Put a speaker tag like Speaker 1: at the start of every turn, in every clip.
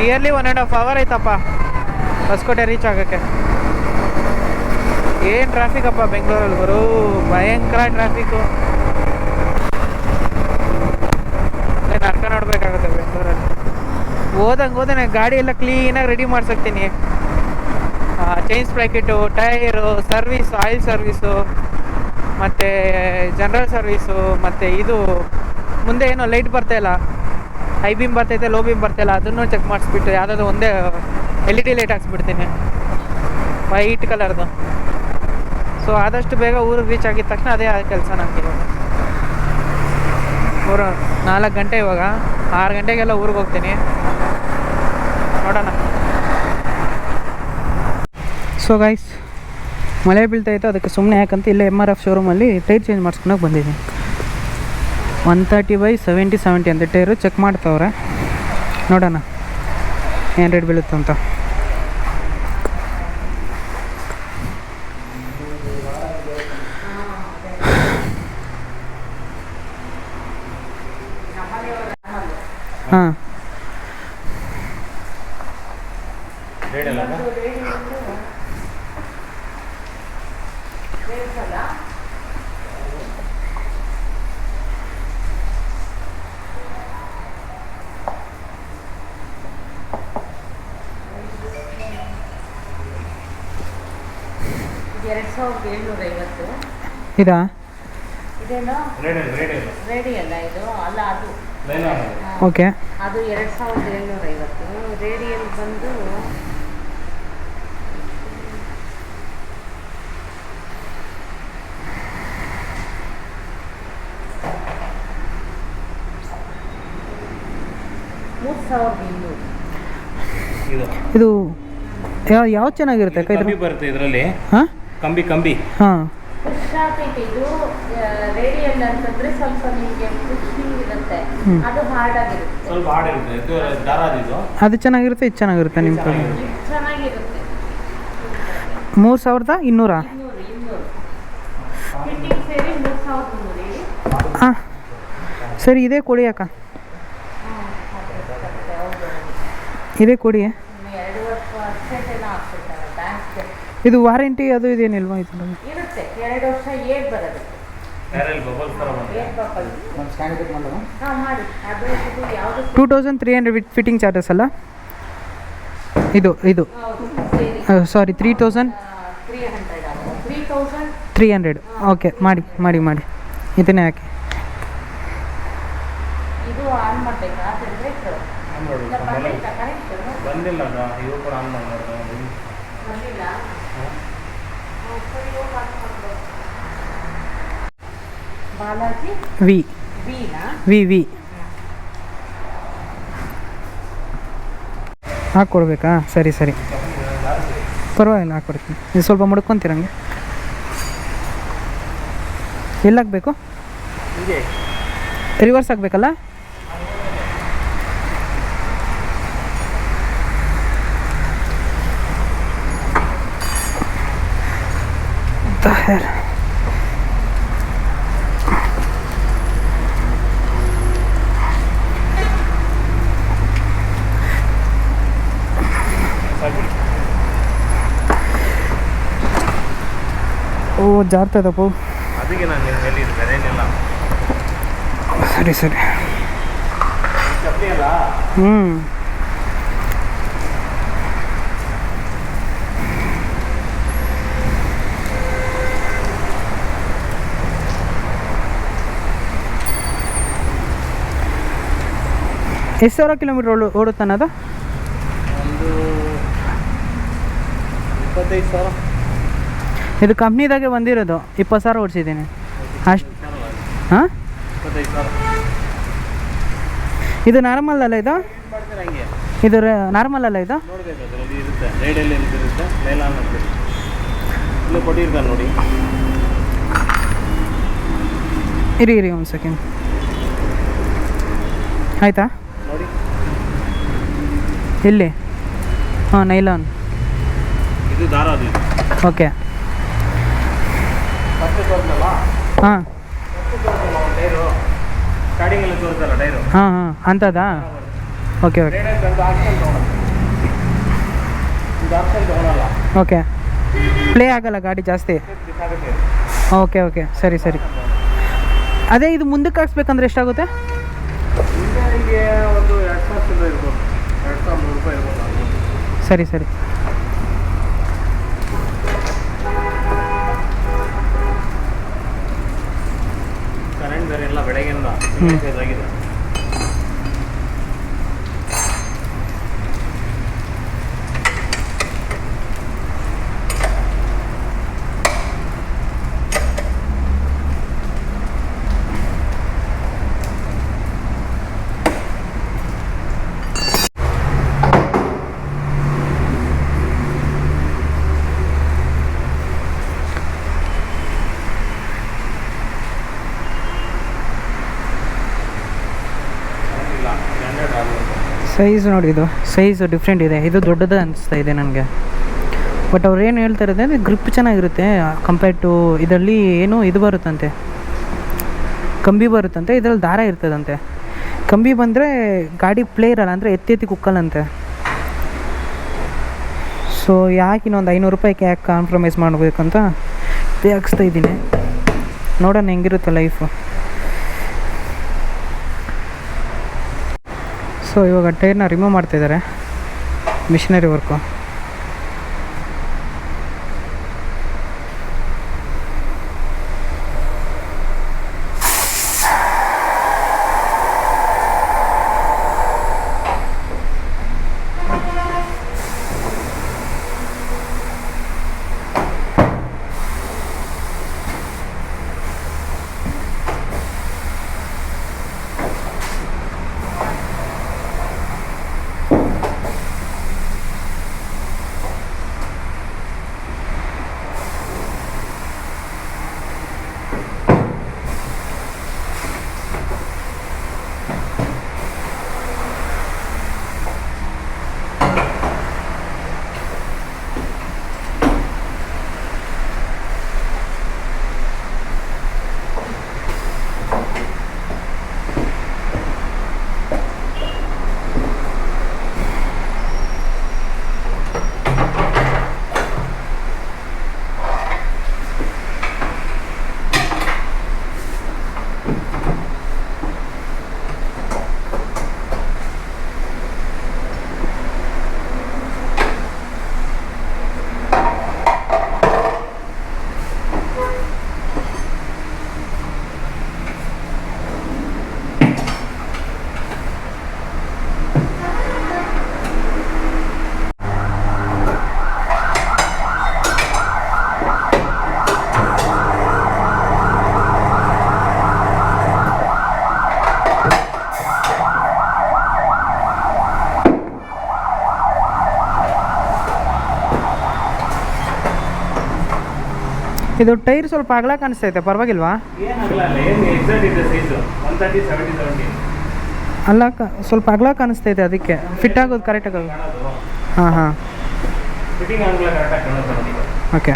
Speaker 1: Nearly 1.5 hour ಆಯ್ತಪ್ಪ Hosakote reach ಆಗೋಕ್ಕೆ. ಏನು ಟ್ರಾಫಿಕ್ ಅಪ್ಪ ಬೆಂಗಳೂರಲ್ಲಿ ಬರೋ, ಭಯಂಕರ ಟ್ರಾಫಿಕ್ಕು. ನರ್ಕ ನೋಡ್ಬೇಕಾಗುತ್ತೆ ಬೆಂಗಳೂರಲ್ಲಿ. ಹೋದಂಗೆ ಗಾಡಿ ಎಲ್ಲ ಕ್ಲೀನಾಗಿ ರೆಡಿ ಮಾಡ್ಸಕ್ತೀನಿ. Chain sprocket, tyre, service, oil service, ಮತ್ತು ಜನರಲ್ ಸರ್ವಿಸು, ಮತ್ತು ಇದು ಮುಂದೆ ಏನೋ ಲೈಟ್ ಬರ್ತಾಯಿಲ್ಲ, ಹೈ ಬೀಮ್ ಬರ್ತೈತೆ, ಲೋ ಬೀಮ್ ಬರ್ತಾಯಿಲ್ಲ, ಅದನ್ನು ಚೆಕ್ ಮಾಡಿಸ್ಬಿಟ್ಟು ಯಾವುದಾದ್ರು ಒಂದೇ LED ಲೈಟ್ ಹಾಕ್ಸ್ಬಿಡ್ತೀನಿ ವೈಟ್ ಕಲರ್ದು. ಸೊ ಆದಷ್ಟು ಬೇಗ ಊರಿಗೆ ರೀಚ್ ಆಗಿದ ತಕ್ಷಣ ಅದೇ ಕೆಲಸ ನನಗೆ. ಇವಾಗ 4 ಗಂಟೆ, ಇವಾಗ 6 ಗಂಟೆಗೆಲ್ಲ ಊರಿಗೆ ಹೋಗ್ತೀನಿ. ನೋಡೋಣ. ಸೊ ಗೈಸ್, ಮಳೆ ಬೀಳ್ತಾಯಿತ್ತು, ಅದಕ್ಕೆ ಸುಮ್ಮನೆ ಯಾಕಂತ ಇಲ್ಲೇ MRF ಶೋರೂಮಲ್ಲಿ ಟೈರ್ ಚೇಂಜ್ ಮಾಡಿಸ್ಕೊಳಕ್ಕೆ ಬಂದಿದ್ದೀನಿ. 130/70 ಅಂತ ಟೈರು ಚೆಕ್ ಮಾಡ್ತಾವ್ರೆ. ನೋಡೋಣ ಏನು ರೇಟ್ ಬೀಳುತ್ತಂತ. ಹಾಂ, ಇದಾ
Speaker 2: ರೇಡಿಯಲ್ಲ ಇದು ಅಲ್ಲ, ಅದು
Speaker 1: ಓಕೆ.
Speaker 2: ಅದು 2750. ರೇಡಿಯಲ್ ಬಂದು
Speaker 1: ಇದು ಯಾವ್ದು ಚೆನ್ನಾಗಿರುತ್ತೆ?
Speaker 3: ಬರುತ್ತೆ ಇದರಲ್ಲಿ.
Speaker 1: ಹಾಂ,
Speaker 3: ಕಂಬಿ.
Speaker 1: ಹಾಂ,
Speaker 2: ಇದು ರೇಡಿಯಲ್ ಅಂತಂದ್ರೆ ಸ್ವಲ್ಪ ನಿಮಗೆ ಫಿನಿಶಿಂಗ್ ಇರುತ್ತೆ, ಅದು ಹಾರ್ಡ್ ಆಗಿರುತ್ತೆ,
Speaker 3: ಸ್ವಲ್ಪ ಹಾರ್ಡ್ ಇರುತ್ತೆ. ಇದು ದಾರಾದಿದು,
Speaker 1: ಅದು ಚೆನ್ನಾಗಿರುತ್ತೆ, ಇದು ಚೆನ್ನಾಗಿರುತ್ತೆ. ನಿಮ್ಮ ಕಡೆ
Speaker 2: ಚೆನ್ನಾಗಿರುತ್ತೆ.
Speaker 1: 3200
Speaker 2: ಫಿಟ್ಟಿಂಗ್ ಸೇರಿ 3300.
Speaker 1: ಹಾಂ ಸರಿ, ಇದೇ ಕೊಡಿ ಅಕ್ಕ, ಇದೇ ಕೊಡಿ.
Speaker 2: 2 ವರ್ಷ ಬ್ಯಾಂಕ್
Speaker 1: ಇದು ವಾರಂಟಿ ಅದು ಇದೇನಿಲ್ವಾ? ಇದು
Speaker 2: ಇರುತ್ತೆ, 2 ವರ್ಷ ಏರ್ ಬರೋದು.
Speaker 1: 2300 ವಿತ್ ಫಿಟ್ಟಿಂಗ್ ಚಾರ್ಜಸ್ ಅಲ್ಲ ಇದು? ಸಾರಿ, 3300. ಓಕೆ, ಮಾಡಿ ಇದನ್ನೇ ಹಾಕಿ.
Speaker 2: ಇದು ಆನ್ ಮಾಡಬೇಕಾ? ಜನರೇಟರ್
Speaker 3: ಬಂದಿಲ್ಲ, ಇವು ಕೂಡ ಆನ್ ಮಾಡಬಾರ್ದು.
Speaker 2: ಬಂದಿಲ್ಲ. ಬಾಲಾಜಿ
Speaker 1: ವಿ ಹಾಕ್ಕೊಡ್ಬೇಕಾ? ಸರಿ ಪರವಾಗಿಲ್ಲ, ಹಾಕ್ಕೊಡ್ತೀನಿ. ಇದು ಸ್ವಲ್ಪ ಮುಡ್ಕೊತೀರಂಗೆ. ಎಲ್ಲಿ ಹಾಕ್ಬೇಕು? ರಿವರ್ಸ್ ಹಾಕ್ಬೇಕಲ್ಲ? ಓ, ಜಾರ್ತದಪ್ಪ.
Speaker 3: ಅದಕ್ಕೆ ನಾನು ಹೇಳಿಲ್ಲ.
Speaker 1: ಸರಿ.
Speaker 3: ಚಪ್ಪಲಿ ಅಲ್ಲ?
Speaker 1: ಎಷ್ಟು ಸಾವಿರ ಕಿಲೋಮೀಟ್ರ್ ಓಡುತ್ತಾನದು?
Speaker 3: ಒಂದು 25,000.
Speaker 1: ಇದು ಕಂಪ್ನಿದಾಗೆ ಬಂದಿರೋದು. 20,000 ಓಡಿಸಿದ್ದೀನಿ ಅಷ್ಟು. ಹಾಂ,
Speaker 3: 25,000.
Speaker 1: ಇದು ನಾರ್ಮಲ್ ಅಲ್ಲ? ಇದು ನಾರ್ಮಲ್ ಅಲ್ಲ? ಇದು
Speaker 3: ನೋಡಬೇಕು, ಅದರಲ್ಲಿ ಇರುತ್ತೆ. ರೇಡಿಯಲ್ ಇರುತ್ತೆ, ಲೈಲಾನ್ ಅಂತ ಇಲ್ಲೇ ಕೊಟ್ಟಿರ್ತಾರೆ ನೋಡಿ.
Speaker 1: ಇರಿ ಒಂದು ಸೆಕೆಂಡ್. ಆಯಿತಾ
Speaker 3: ನೋಡಿ,
Speaker 1: ಇಲ್ಲಿ. ಹಾಂ, ನೈಲಾನ್.
Speaker 3: ಇದು ದಾರ. ಅದು
Speaker 1: ಓಕೆ.
Speaker 3: ಫಸ್ಟ್ ತೋರಿಸಲ್ಲ?
Speaker 1: ಹಾಂ,
Speaker 3: ಟೈರು ಸ್ಟಾರ್ಟಿಂಗಲ್ಲಿ ತೋರಿಸಲ್ಲ ಟೈರು.
Speaker 1: ಹಾಂ ಅಂಥದ್ದಾ? ಓಕೆ.
Speaker 3: ರೇಡಿಯಲ್ ಬಂದು ಹಾಕ್ಕೊಂಡು ಇದು ಆಪ್ಷನ್ ತೊಗೊಳಲ್ಲ.
Speaker 1: ಓಕೆ, ಪ್ಲೇ ಆಗಲ್ಲ ಗಾಡಿ ಜಾಸ್ತಿ.
Speaker 3: ಬಿಸಾಗುತ್ತೆ.
Speaker 1: ಓಕೆ ಓಕೆ, ಸರಿ ಸರಿ. ಅದೇ ಇದು ಮುಂದಕ್ಕೆ ಹಾಕ್ಸ್ಬೇಕಂದ್ರೆ ಎಷ್ಟಾಗುತ್ತೆ?
Speaker 3: ಹಿಂದೆ ಒಂದು 2000 ಇರ್ಬೋದು, 2300 ರೂಪಾಯಿ ಇರ್ಬೋದು.
Speaker 1: ಸರಿ ಸರಿ.
Speaker 3: ಕರೆಂಟ್ ಬೇರೆ ಎಲ್ಲ ಬೆಳಗ್ಗೆಯಿಂದ ಆಗಿದೆ.
Speaker 1: ಸೈಜ್ ನೋಡಿ, ಇದು ಸೈಜ್ ಡಿಫ್ರೆಂಟ್ ಇದೆ. ಇದು ದೊಡ್ಡದು ಅನಿಸ್ತಾ ಇದೆ ನನಗೆ. ಬಟ್ ಅವ್ರು ಏನು ಹೇಳ್ತಾ ಇರೋದು ಅಂದರೆ ಗ್ರಿಪ್ ಚೆನ್ನಾಗಿರುತ್ತೆ ಕಂಪೇರ್ ಟು ಇದರಲ್ಲಿ. ಏನು ಇದು ಬರುತ್ತಂತೆ, ಕಂಬಿ ಬರುತ್ತಂತೆ, ಇದರಲ್ಲಿ ದಾರ ಇರ್ತದಂತೆ. ಕಂಬಿ ಬಂದರೆ ಗಾಡಿ ಪ್ಲೇ ಇರಲ್ಲ, ಅಂದರೆ ಎತ್ತಿ ಕುಕ್ಕಲ್ಲಂತೆ. ಸೊ ಯಾಕೆ ಇನ್ನೊಂದು 500 ರೂಪಾಯಿಗೆ ಯಾಕೆ ಕಾಂಪ್ರಮೈಸ್ ಮಾಡಬೇಕಂತ ಪೇ ಹಾಕ್ಸ್ತಾ ಇದ್ದೀನಿ. ನೋಡೋಣ ಹೆಂಗಿರುತ್ತೆ ಲೈಫು. ಸೊ ಇವಾಗ ಟೈರ್ನ ರಿಮೂವ್ ಮಾಡ್ತಾಯಿದ್ದಾರೆ, ಮಿಷಿನರಿ ವರ್ಕು. ಇದು ಟೈರ್ ಸ್ವಲ್ಪ ಅಗಲ ಕಾಣಿಸ್ತೈತೆ, ಪರವಾಗಿಲ್ವಾ?
Speaker 3: ಏನಾಗಲ್ಲ, ಏನು ಎಕ್ಸಾಕ್ಟ್ ಇದೆ ಸೈಜು 130 70 70.
Speaker 1: ಅಲ್ಲ, ಸ್ವಲ್ಪ ಅಗಲ ಕಾಣಿಸ್ತೈತೆ, ಅದಕ್ಕೆ ಫಿಟ್ ಆಗೋದು ಕರೆಕ್ಟಾಗಿ. ಹಾಂ ಹಾಂ,
Speaker 3: ಫಿಟ್ಟಿಂಗ್ ಆಗಲ್ಲ, ಕರೆಕ್ಟಾಗಿ ಕಾಣುತ್ತೆ.
Speaker 1: ಓಕೆ.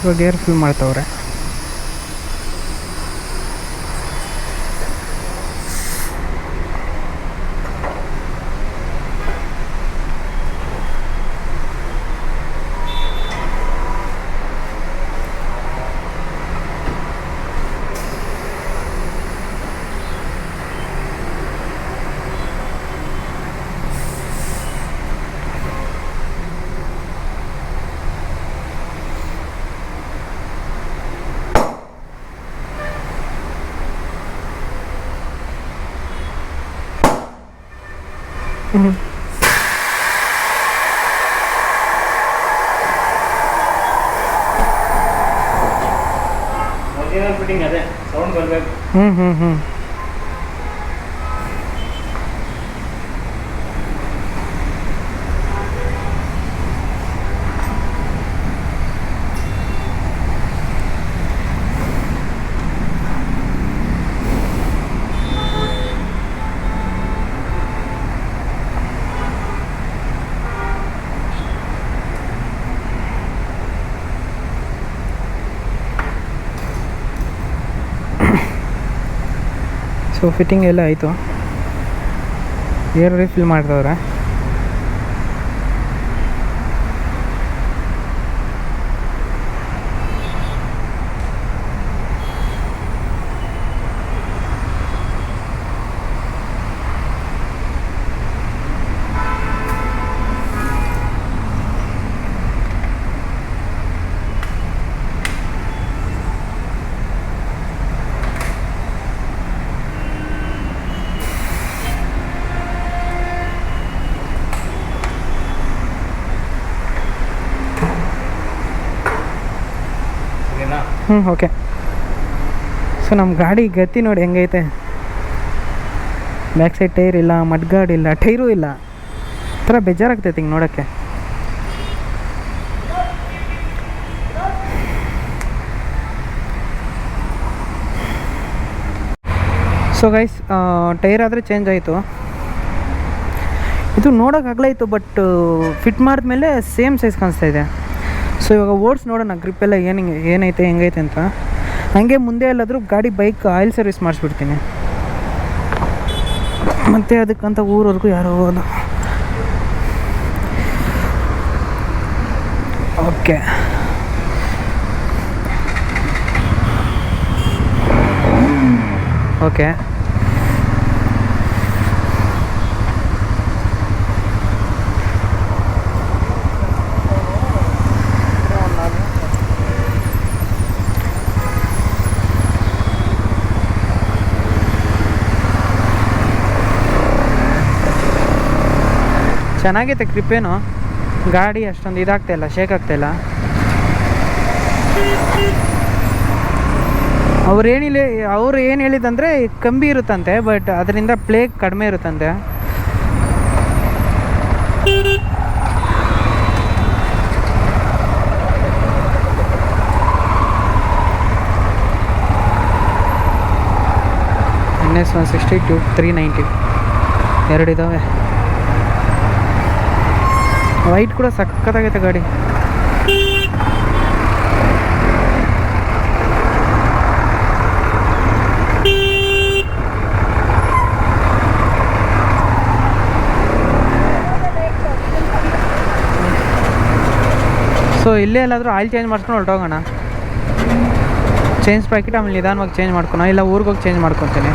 Speaker 1: ಇವಾಗ ಏರ್ ಫಿಲ್ ಮಾಡ್ತವ್ರೆ. ಹ್ಞೂ
Speaker 3: ಒರಿಜಿನಲ್ ಫಿಟ್ಟಿಂಗ್ ಅದೇ ಸೌಂಡ್ ಬರಬೇಕು.
Speaker 1: ಹ್ಞೂ ಸೊ ಫಿಟ್ಟಿಂಗ್ ಎಲ್ಲ ಆಯಿತು. ಏರ್ ರೀಫಿಲ್ ಮಾಡ್ತವ್ರೆ. ಓಕೆ. ಸೊ ನಮ್ಮ ಗಾಡಿ ಗತಿ ನೋಡಿ ಹೆಂಗೈತೆ. ಬ್ಯಾಕ್ ಸೈಡ್ ಟೈರ್ ಇಲ್ಲ, ಮಡ್ಗಾರ್ಡ್ ಇಲ್ಲ, ಟೈರೂ ಇಲ್ಲ. ಥರ ಬೇಜಾರಾಗ್ತೈತೆ ಹಿಂಗೆ ನೋಡೋಕ್ಕೆ. ಸೊ ಗೈಸ್, ಟೈರ್ ಆದರೆ ಚೇಂಜ್ ಆಯಿತು. ಇದು ನೋಡೋಕ್ಕಾಗಲಾಯಿತು, ಬಟ್ ಫಿಟ್ ಮಾಡಿದ್ಮೇಲೆ ಸೇಮ್ ಸೈಜ್ ಕಾಣಿಸ್ತಾ ಇದೆ. ಸೊ ಇವಾಗ ಓಡಿಸಿ ನೋಡೋಣ ಗ್ರಿಪ್ಪೆಲ್ಲ ಏನೈತೆ ಹೆಂಗೈತೆ ಅಂತ. ಹಾಗೆ ಮುಂದೆ ಎಲ್ಲಾದರೂ ಗಾಡಿ ಬೈಕ್ ಆಯಿಲ್ ಸರ್ವಿಸ್ ಮಾಡಿಸ್ಬಿಡ್ತೀನಿ. ಮತ್ತು ಅದಕ್ಕಂತ ಊರವರೆಗೂ ಯಾರೋ ಹೋಗೋದು. ಓಕೆ. ಓಕೆ ಚೆನ್ನಾಗೈತೆ ಗ್ರಿಪ್ಪೇನು. ಗಾಡಿ ಅಷ್ಟೊಂದು ಇದಾಗ್ತಾಯಿಲ್ಲ, ಶೇಕ್ ಆಗ್ತಾಯಿಲ್ಲ. ಅವ್ರು ಏನು ಹೇಳಿದಂದರೆ ಕಂಬಿ ಇರುತ್ತಂತೆ, ಬಟ್ ಅದರಿಂದ ಪ್ಲೇ ಕಡಿಮೆ ಇರುತ್ತಂತೆ. NS 160 390 ಎರಡಿದ್ದಾವೆ. ವೈಟ್ ಕೂಡ ಸಖತ್ತಾಗೈತೆ ಗಾಡಿ. ಸೊ ಇಲ್ಲೇ ಎಲ್ಲಾದರೂ ಆಯಿಲ್ ಚೇಂಜ್ ಮಾಡ್ಸ್ಕೊಂಡು ಹೊರಟೋಗೋಣ. ಚೇಂಜ್ ಪ್ಯಾಕೆಟ್ ಆಮೇಲೆ ನಿಧಾನವಾಗಿ ಚೇಂಜ್ ಮಾಡ್ಕೊಳ, ಇಲ್ಲ ಊರಿಗೋಗಿ ಚೇಂಜ್ ಮಾಡ್ಕೊತೀನಿ.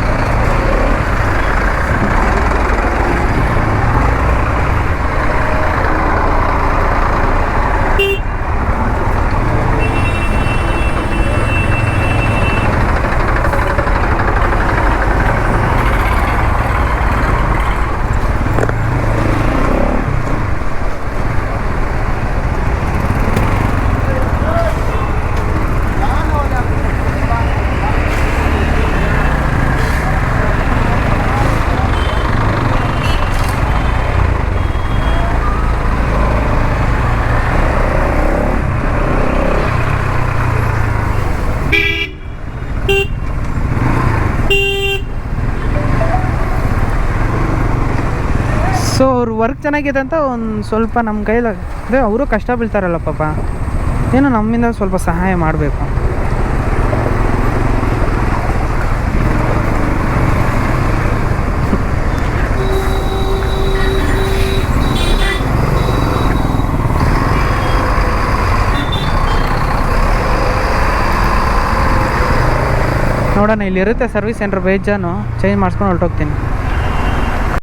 Speaker 1: ಸೊ ಅವ್ರ ವರ್ಕ್ ಚೆನ್ನಾಗಿದೆ ಅಂತ ಒಂದು ಸ್ವಲ್ಪ ನಮ್ಮ ಕೈಲಿ, ಅದೇ ಅವರು ಕಷ್ಟ ಬೀಳ್ತಾರಲ್ಲ ಪಾಪ, ಏನೋ ನಮ್ಮಿಂದ ಸ್ವಲ್ಪ ಸಹಾಯ ಮಾಡಬೇಕು. ನೋಡೋಣ, ಇಲ್ಲಿರುತ್ತೆ ಸರ್ವಿಸ್ ಸೆಂಟ್ರ್ ಬೇಜಾನು, ಚೇಂಜ್ ಮಾಡಿಸ್ಕೊಂಡು ಹೊರಟೋಗ್ತೀನಿ.